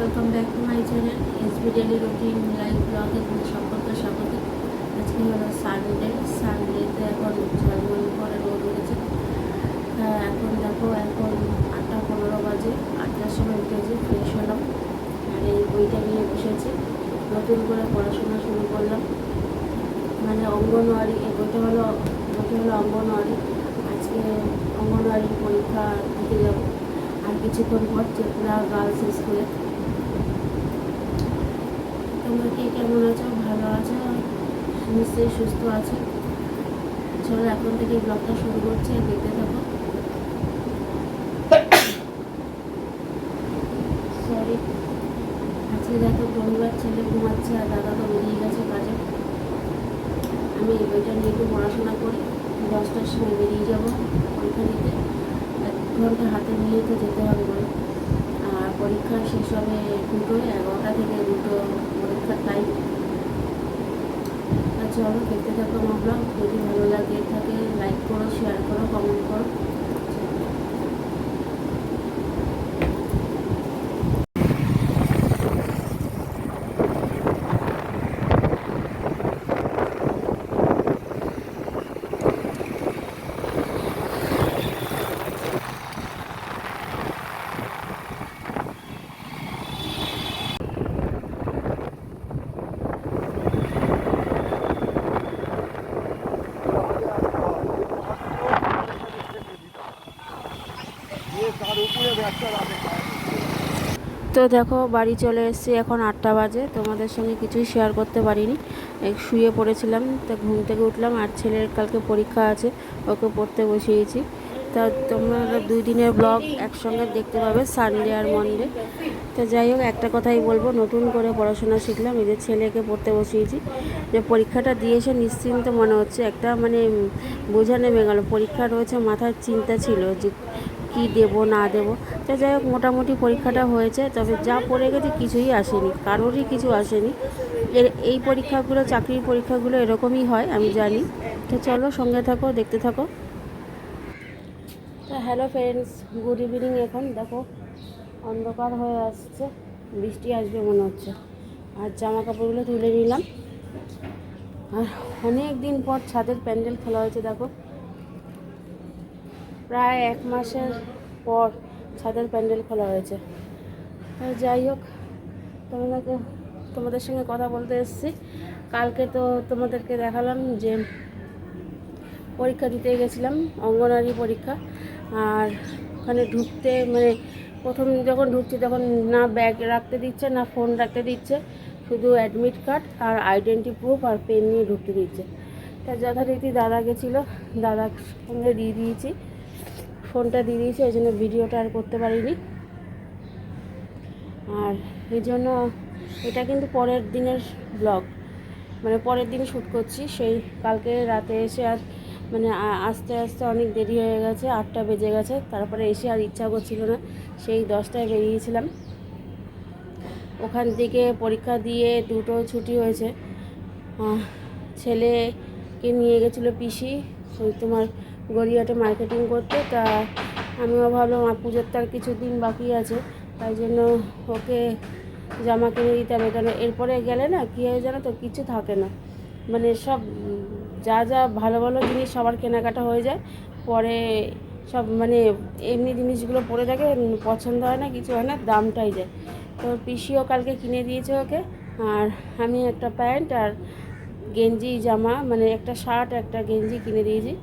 Welcome back to my channel SB daily routine live ব্লগে সকলকে স্বাগত। আজকে হলো সানডেতে এখন ঝলমল করে রোদ উঠেছে। এখন দেখো, এখন 8:15 বাজে। 8টার সময় উঠেছি, ফ্রেশ হলাম, আর এই বইটা নিয়ে বসেছি। নতুন করে পড়াশোনা শুরু করলাম, মানে অঙ্গনওয়াড়ি। এই বইটা হলো অঙ্গনওয়াড়ি। আজকে অঙ্গনওয়াড়ির পরীক্ষা দিতে যাবো আর কিছুক্ষণ পর চেতলা গার্লস স্কুলে। তোমরা কি কেমন আছো? ভালো আছো? নিশ্চয়ই সুস্থ আছো। চলো এখন থেকে ব্লগটা শুরু করছি, দেখতে থাকো। সরি, আজকে দেখো রবিবার, ছেলে ঘুমাচ্ছে আর দাদা তো বেরিয়ে গেছে কাজে। আমি এই বইটা নিয়ে একটু পড়াশোনা করি। 10টার সময় বেরিয়ে যাবো পরীক্ষা দিতে। 1 ঘন্টা হাতে নিয়ে তো যেতে হবে বলে। আর পরীক্ষা শেষ হবে 2টোয়, 11টা থেকে 2টো পরীক্ষার টাইম। চলো দেখতে থাকো আমার ব্লগ। যদি ভালো লাগে থাকে লাইক করো, শেয়ার করো, কমেন্ট করো। তো দেখো বাড়ি চলে এসেছি, এখন 8টা বাজে। তোমাদের সঙ্গে কিছুই শেয়ার করতে পারিনি, শুয়ে পড়েছিলাম। তা ঘুম থেকে উঠলাম, আর ছেলের কালকে পরীক্ষা আছে, ওকে পড়তে বসিয়েছি। তা তোমরা 2 দিনের ব্লগ একসঙ্গে দেখতে পাবে, সানডে আর মনডে। তো যাই হোক, একটা কথাই বলবো, নতুন করে পড়াশোনা শিখলাম। এই যে ছেলেকে পড়তে বসিয়েছি, যে পরীক্ষাটা দিয়েছে নিশ্চিন্ত মনে হচ্ছে। একটা মানে বোঝা নেমে গেল। পরীক্ষা রয়েছে, মাথার চিন্তা ছিল যে কি দেব না দেব। তো যাই হোক, মোটামুটি পরীক্ষাটা হয়েছে। তবে যা পড়ে গেছে কিছুই আসেনি, কারোরই কিছু আসেনি। এই পরীক্ষাগুলো, চাকরির পরীক্ষাগুলো এরকমই হয়, আমি জানি। তো চলো সঙ্গে থাকো, দেখতে থাকো। তো হ্যালো ফ্রেন্ডস, গুড ইভিনিং। এখন দেখো অন্ধকার হয়ে আসছে, বৃষ্টি আসবে মনে হচ্ছে। আর জামা কাপড়গুলো তুলে নিলাম। আর অনেক দিন পর ছাদের প্যান্ডেল খোলা হয়েছে। দেখো, প্রায় 1 মাসের পর ছাদের প্যান্ডেল খোলা হয়েছে। যাই হোক, তোমাদের সঙ্গে কথা বলতে এসেছি। কালকে তো তোমাদেরকে দেখালাম যে পরীক্ষা দিতে গেছিলাম, অঙ্গনওয়াড়ি পরীক্ষা। আর ওখানে ঢুকতে মানে প্রথম যখন ঢুকছি তখন না ব্যাগ রাখতে দিচ্ছে, না ফোন রাখতে দিচ্ছে, শুধু অ্যাডমিট কার্ড আর আইডেন্টি প্রুফ আর পেন নিয়ে ঢুকতে দিচ্ছে। তা যথারীতি দাদা গেছিলো, দাদার সঙ্গে দিয়ে দিয়েছি, ফোনটা দিয়ে দিয়েছি। ওই জন্য ভিডিওটা আর করতে পারিনি। আর এই জন্য এটা কিন্তু পরের দিনের ব্লগ, মানে পরের দিন শ্যুট করছি। সেই কালকে রাতে এসে আর মানে আস্তে আস্তে অনেক দেরি হয়ে গেছে, 8টা বেজে গেছে। তারপরে এসে আর ইচ্ছা করছিল না, সেই 10টায় বেরিয়েছিলাম। ওখান থেকে পরীক্ষা দিয়ে 2টো ছুটি হয়েছে। ছেলেকে নিয়ে গেছিলো পিসি, ওই তোমার গড়িয়াটে মার্কেটিং করতে। তা আমিও ভাবলাম পুজোর তার কিছু দিন বাকি আছে, তাই জন্য ওকে জামা কিনে দিতে হবে। কেন এরপরে গেলে না কী হয় জানো তো, কিছু থাকে না। মানে সব যা যা ভালো ভালো জিনিস সবার কেনাকাটা হয়ে যায়, পরে সব মানে এমনি জিনিসগুলো পরে থাকে, পছন্দ হয় না, কিছু হয় না, দামটাই যায়। তো পিসিও কালকে কিনে দিয়েছে ওকে। আর আমি একটা প্যান্ট আর গেঞ্জি জামা, মানে একটা শার্ট একটা গেঞ্জি কিনে দিয়েছি।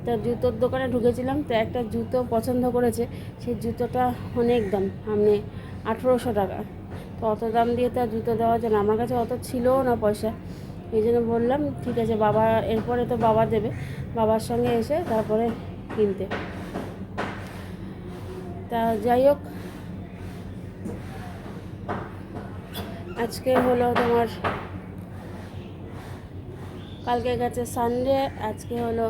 তা জুতোর দোকানে ঢুকেছিলাম, তো একটা জুতো পছন্দ করেছে। সেই জুতোটা অনেক দাম, মানে 1800 টাকা। তো অত দাম দিয়ে তো আর জুতো দেওয়া যায় না, আমার কাছে অত ছিলও না পয়সা। এই জন্য বললাম ঠিক আছে, বাবা এরপরে তো বাবা দেবে, বাবার সঙ্গে এসে তারপরে কিনতে। তা যাই হোক, আজকে হলো তোমার, কালকে গেছে সানডে, আজকে হলো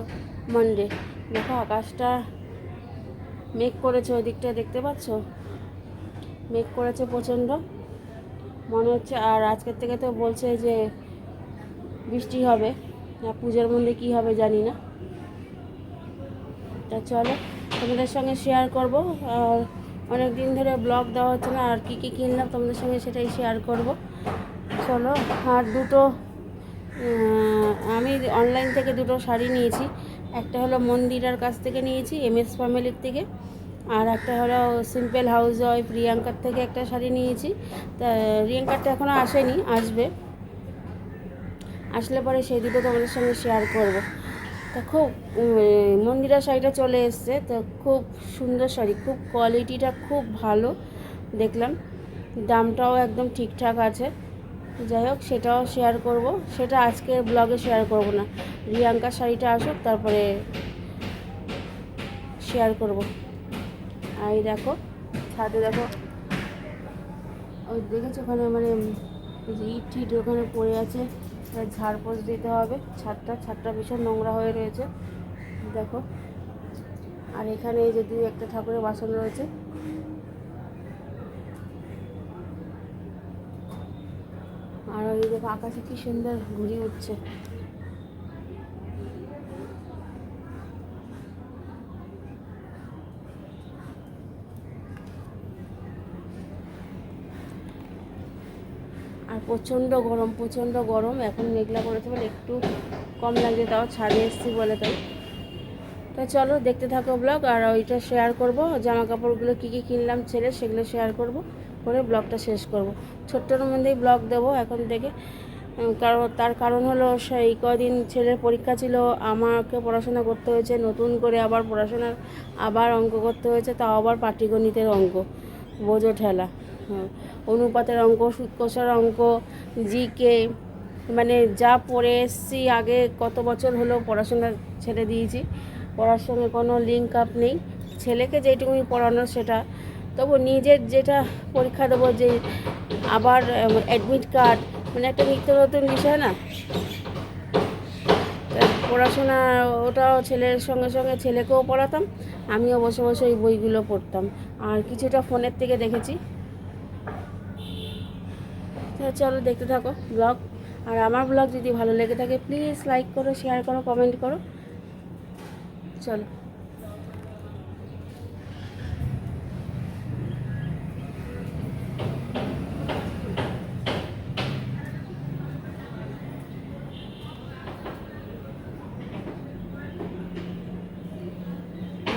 মানডে। দেখো আকাশটা মেঘ করেছে, ওই দিকটা দেখতে পাচ্ছ, মেঘ করেছে প্রচণ্ড মনে হচ্ছে। আর আজকের থেকে তো বলছে যে বৃষ্টি হবে, পুজোর মধ্যে কী হবে জানি না। তা চলো তোমাদের সঙ্গে শেয়ার করব। আর অনেক দিন ধরে ব্লগ দেওয়া হচ্ছে না, আর কী কী কিনলাম তোমাদের সঙ্গে সেটাই শেয়ার করব। চলো। আর দুটো আমি অনলাইন থেকে দুটো শাড়ি নিয়েছি। একটা হলো মন্দিরার কাছ থেকে নিয়েছি, MS ফ্যামিলির থেকে, আর একটা হলো সিম্পল হাউস ওয়াইফ রিয়াঙ্কার থেকে একটা শাড়ি নিয়েছি। তা রিয়াঙ্কারটা এখনও আসেনি, আসবে, আসলে পরে সেই দুটো তোমাদের সঙ্গে শেয়ার করব। তা খুব মন্দিরা শাড়িটা চলে এসছে, তো খুব সুন্দর শাড়ি, খুব কোয়ালিটিটা খুব ভালো দেখলাম, দামটাও একদম ঠিকঠাক আছে। যাই হোক, সেটাও শেয়ার করব, সেটা আজকে ব্লগে শেয়ার করব না, রিয়াঙ্কার শাড়িটা আসুক তারপরে শেয়ার করব। আর এই দেখো ছাদে, দেখো ওই দেখেছো ওখানে মানে ইট টিট ওখানে পড়ে আছে, ঝাড়পোছ দিতে হবে। ছাদটা ভীষণ নোংরা হয়ে রয়েছে দেখো। আর এখানে এই যে দুই একটা ঠাকুরের বাসন রয়েছে। আর ওই দেখো আকাশে কি সুন্দর ঘুড়ি উঠছে। আর প্রচণ্ড গরম, এখন মেঘলা করেছে বলে একটু কম লাগছে, তাও ছাদে এসেছি বলে তাই। তা চলো দেখতে থাকো ব্লগ, আর ওইটা শেয়ার করব, জামা কাপড়গুলো কী কী কিনলাম ছেলে সেগুলো শেয়ার করব, করে ব্লগটা শেষ করব। ছোট্টর মধ্যেই ব্লগ দেবো এখন থেকে, তার কারণ হলো সেই কদিন ছেলের পরীক্ষা ছিল, আমাকে পড়াশোনা করতে হয়েছে, নতুন করে আবার পড়াশোনার আবার অঙ্ক করতে হয়েছে, তাও আবার পাটিগণিতের অঙ্ক, বোঝো ঠেলা, অনুপাতের অঙ্ক, সুদ কষার অঙ্ক, জিকে, মানে যা পড়ে এসছি আগে, কত বছর হলো পড়াশোনা ছেড়ে দিয়েছি, পড়ার সঙ্গে কোনো লিঙ্ক আপ নেই। ছেলেকে যেটুকুনি পড়ানো সেটা, তবু নিজের যেটা পরীক্ষা দেবো, যে আবার অ্যাডমিট কার্ড, মানে একটা নিত্য নতুন বিষয় না, পড়াশোনা ওটাও ছেলের সঙ্গে সঙ্গে ছেলেকেও পড়াতাম, আমিও বসে বসে ওই বইগুলো পড়তাম, আর কিছুটা ফোনের থেকে দেখেছি। চলো দেখতে থাকো ব্লগ, আর আমার ব্লগ যদি ভালো লেগে থাকে প্লিজ লাইক করো, শেয়ার করো, কমেন্ট করো। চলো।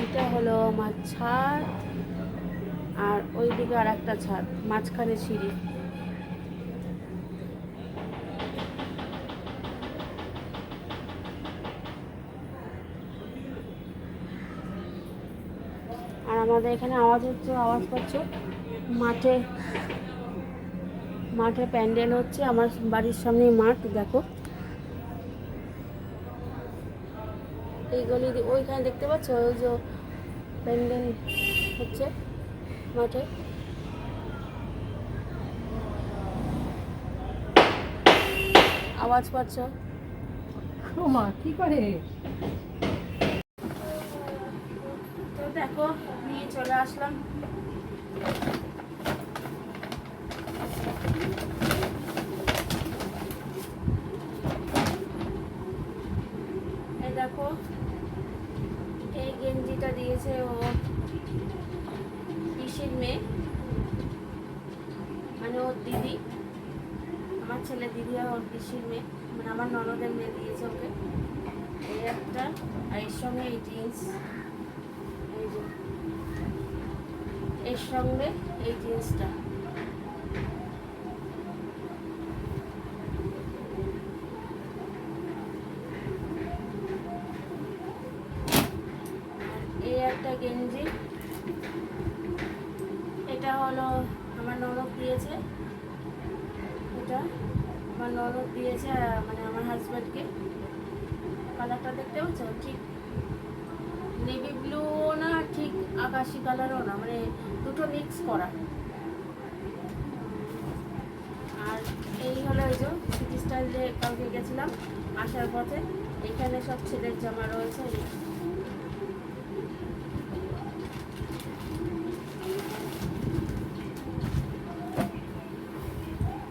এটা হলো আমার ছাদ, আর ওইদিকে আর একটা ছাদ, মাঝখানে সিঁড়ি। আর আমাদের এখানে আওয়াজ পাচ্ছ, মাঠে প্যান্ডেল হচ্ছে, আমার বাড়ির সামনেই মাঠ, দেখো এই গলি ওইখানে দেখতে পাচ্ছ, ওই যে প্যান্ডেল হচ্ছে মাঠে। আওয়াজ পাচ্ছ? মা কি করে? তো দেখো নিয়ে চলে আসলাম। এই দেখো এই গেঞ্জিটা দিয়েছে ও পিসির মেয়ে, মানে ওর দিদি, আমার ছেলে দিদি আর ওর পিসির মেয়ে, মানে আমার ননদের মেয়ে দিয়েছে ওকে। এই একটা, আর এর সঙ্গে এই জিন্স, এই যে এর সঙ্গে এই জিন্সটা, এই একটা গেঞ্জি, এটা হলো আমার ননদ দিয়েছে, এটা আমার ননদ দিয়েছে মানে আমার হাজব্যান্ডকে। কালারটা দেখতে পাচ্ছ, ঠিক নেভি ব্লুও না, ঠিক আকাশি কালারও না, মানে দুটো মিক্স করা। আর এই হলো এই যে সিটি স্টাইলে কালকে গেছিলাম, আসার পথে এখানে সব ছেলের জামা রয়েছে।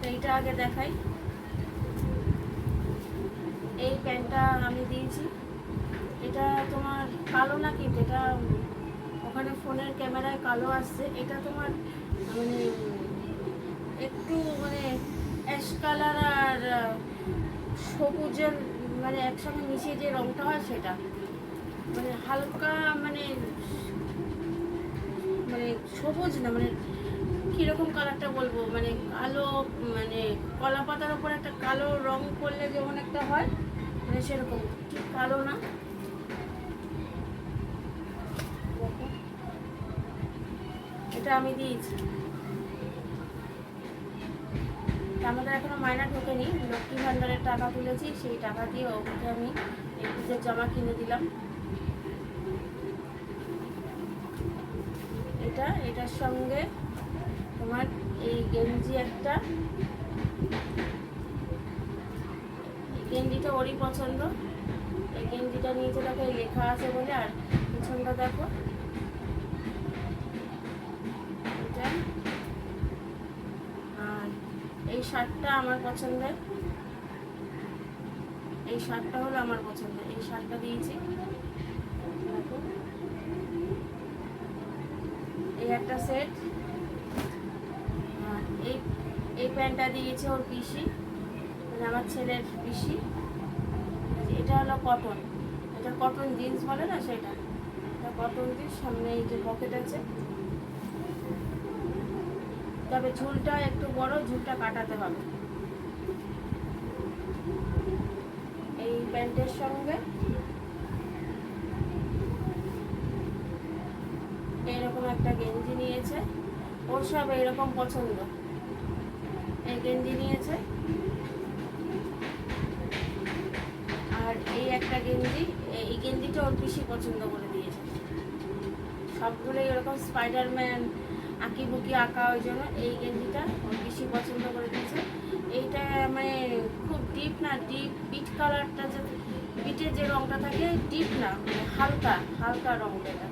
এইটা আগে দেখাই, এই প্যান্টটা আমি দিয়েছি, এটা তোমার কালো না, কিন্তু এটা ওখানে মানে ফোনের ক্যামেরায় কালো আসছে, এটা তোমার মানে একটু মানে অ্যাশ কালার আর সবুজের মানে একসঙ্গে মিশিয়ে যে রঙটা হয় সেটা, মানে হালকা মানে মানে সবুজ না, মানে কীরকম কালারটা বলবো, মানে কালো, মানে কলা পাতার ওপর একটা কালো রং করলে যেমন একটা হয়, মানে সেরকম, ঠিক কালো না। এটা আমি দিয়েছি, আমাদের এখনো মায়না ঢোকেনি, লক্ষ্মী ভাণ্ডারের টাকা তুলেছি, সেই টাকা দিয়ে ওকে আমি এই পুজোর জামা কিনে দিলাম। এটার সঙ্গে তোমার এই গেঞ্জি একটা, গেঞ্জিটা ওরই পছন্দ, এই গেঞ্জিটা নিয়েছে দেখো লেখা আছে বলে, আর পিছনটা দেখো এটা। আর এই শার্টটা আমার পছন্দের, এই শার্টটা হলো আমার পছন্দের, এই শার্টটা দিয়েছি দেখো। এই একটা সেট, আর এই প্যান্টটা দিয়েছে ওর পিসি, মানে আমার ছেলের পিসি। এটা হলো কটন, এটা কটন জিন্স বলে না সেটা, এটা কটন জিন্স, সামনে এই যে পকেট আছে, তবে ঝুলটা একটু বড়, ঝুলটা কাটাতে হবে। এই প্যান্টের সঙ্গে এইরকম একটা গেঞ্জি নিয়েছে, ওর সব এইরকম পছন্দ, এই গেঞ্জি নিয়েছে। আর এই একটা গেঞ্জি, এই গেঞ্জিটা ওর পিসি পছন্দ করে দিয়েছে, সবগুলোই এরকম স্পাইডারম্যান আঁকিবুকি আঁকা, ওই জন্য এই গেঞ্জিটা ওর পিসি পছন্দ করে দিয়েছে। এইটা মানে খুব ডিপ না, ডিপ বিট কালারটা, যে বিটের যে রঙটা থাকে ডিপ না, মানে হালকা হালকা রঙটা এটা।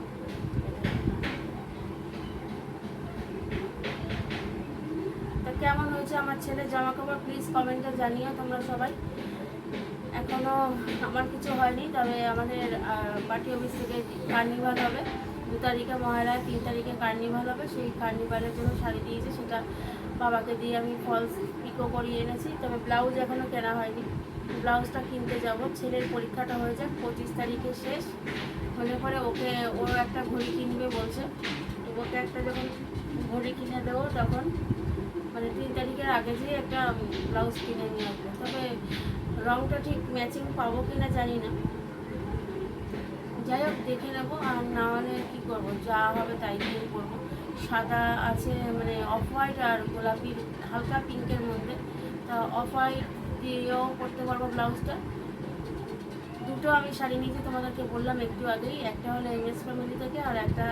তা কেমন হয়েছে আমার ছেলের জামা কাপড় প্লিজ কমেন্টে জানিও তোমরা সবাই। এখনও আমার কিছু হয়নি, তবে আমাদের পার্টি অফিস থেকে কার্নিভাল হবে 2 তারিখে মহালয়া, 3 তারিখে কার্নিভাল হবে, সেই কার্নিভালের জন্য শাড়ি দিয়েছে, সেটা বাবাকে দিয়ে আমি ফলস পিকো করিয়ে এনেছি, তবে ব্লাউজ এখনও কেনা হয়নি, ব্লাউজটা কিনতে যাব। ছেলের পরীক্ষাটা হয়ে যাক, 25 তারিখে শেষ হলে পরে ওকে, ও একটা ঘড়ি কিনবে বলছে, তো ওকে একটা যখন ঘড়ি কিনে দেবো তখন মানে 3 তারিখের আগে যেয়ে একটা ব্লাউজ কিনে নিয়ে আসবো। তবে রঙটা ঠিক ম্যাচিং পাবো কিনা জানি না, যাই হোক দেখে নেবো, আর না হলে কী করবো, যা হবে তাই দিয়ে করবো। সাদা আছে মানে অফ হোয়াইট আর গোলাপি হালকা পিঙ্কের মধ্যে, তা অফ হোয়াইট দিয়েও করতে পারবো ব্লাউজটা। দুটো আমি শাড়ি নিয়েছি, তোমাদেরকে বললাম একটু আগেই, একটা হলো MS ফ্যামিলি থেকে, আর একটা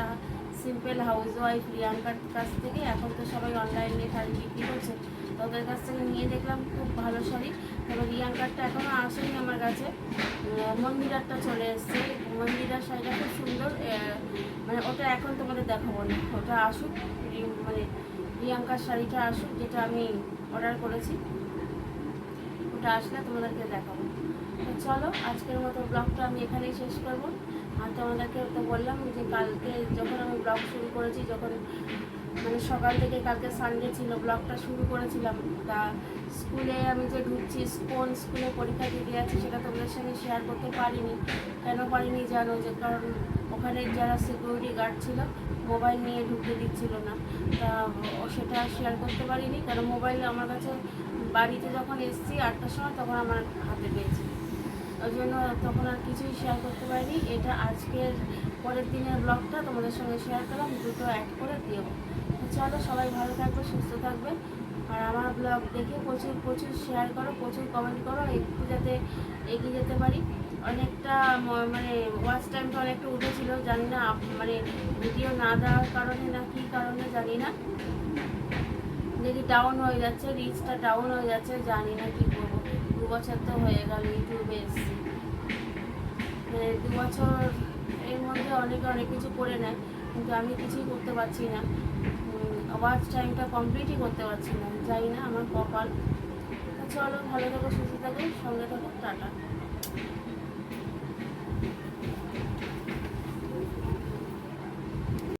সিম্পল হাউস ওয়াইফ রিয়াঙ্কার কাছ থেকে। এখন তো সবাই অনলাইনে শাড়ি বিক্রি করছে, তাদের কাছ থেকে নিয়ে দেখলাম খুব ভালো শাড়ি। তবে রিয়াঙ্কারটা এখনও আসেনি আমার কাছে, মন্দিরারটা চলে এসছে, মন্দিরার শাড়িটা খুব সুন্দর, মানে ওটা এখন তোমাদের দেখাবো না, ওটা আসুক, মানে রিয়াঙ্কার শাড়িটা আসুক যেটা আমি অর্ডার করেছি, ওটা আসলে তোমাদেরকে দেখাবো। তো চলো আজকের মতো ব্লগটা আমি এখানেই শেষ করবো। আর তোমাদেরকে তো বললাম যে কালকে যখন আমি ব্লগ শুরু করেছি, যখন মানে সকাল থেকে, কালকে সানডে ছিল, ব্লগটা শুরু করেছিলাম, তা স্কুলে আমি যে ঢুকছি, কোন স্কুলে পরীক্ষা দিতে যাচ্ছি সেটা তোমাদের সঙ্গে শেয়ার করতে পারিনি। কেন পারিনি জানো, যে কারণ ওখানে যারা সিকিউরিটি গার্ড ছিল মোবাইল নিয়ে ঢুকতে দিচ্ছিল না, তা সেটা শেয়ার করতে পারিনি, কারণ মোবাইল আমার কাছে বাড়িতে যখন এসেছি 8টার সময় তখন আমার হাতে পেয়েছি, ওই জন্য তখন আর কিছুই শেয়ার করতে পারিনি। এটা আজকের পরের দিনের ব্লগটা তোমাদের সঙ্গে শেয়ার করলাম, দুটো অ্যাড করে দেবো। চলো সবাই ভালো থাকবে, সুস্থ থাকবে, আর আমার ব্লগ দেখে প্রচুর প্রচুর শেয়ার করো, প্রচুর কমেন্ট করো, একটু যাতে এগিয়ে যেতে পারি। অনেকটা মানে ওয়াচ টাইমটা অনেকটা উঠেছিল, জানি না মানে ভিডিও না দেওয়ার কারণে না কী কারণে জানি না, দেখি ডাউন হয়ে যাচ্ছে, রিচটা ডাউন হয়ে যাচ্ছে, জানি না কী করবো। 2 বছর তো হয়ে গেল ইউটিউবে এসেছি, মানে 2 বছর এর মধ্যে অনেকে অনেক কিছু করে নেয়, কিন্তু আমি কিছুই করতে পারছি না, ওয়াচ টাইমটা কমপ্লিটই করতে পারছি না, জানি না আমার কপাল। চলো ভালো থাকো, সুস্থ থাকো, সঙ্গে থাকো, টাটা।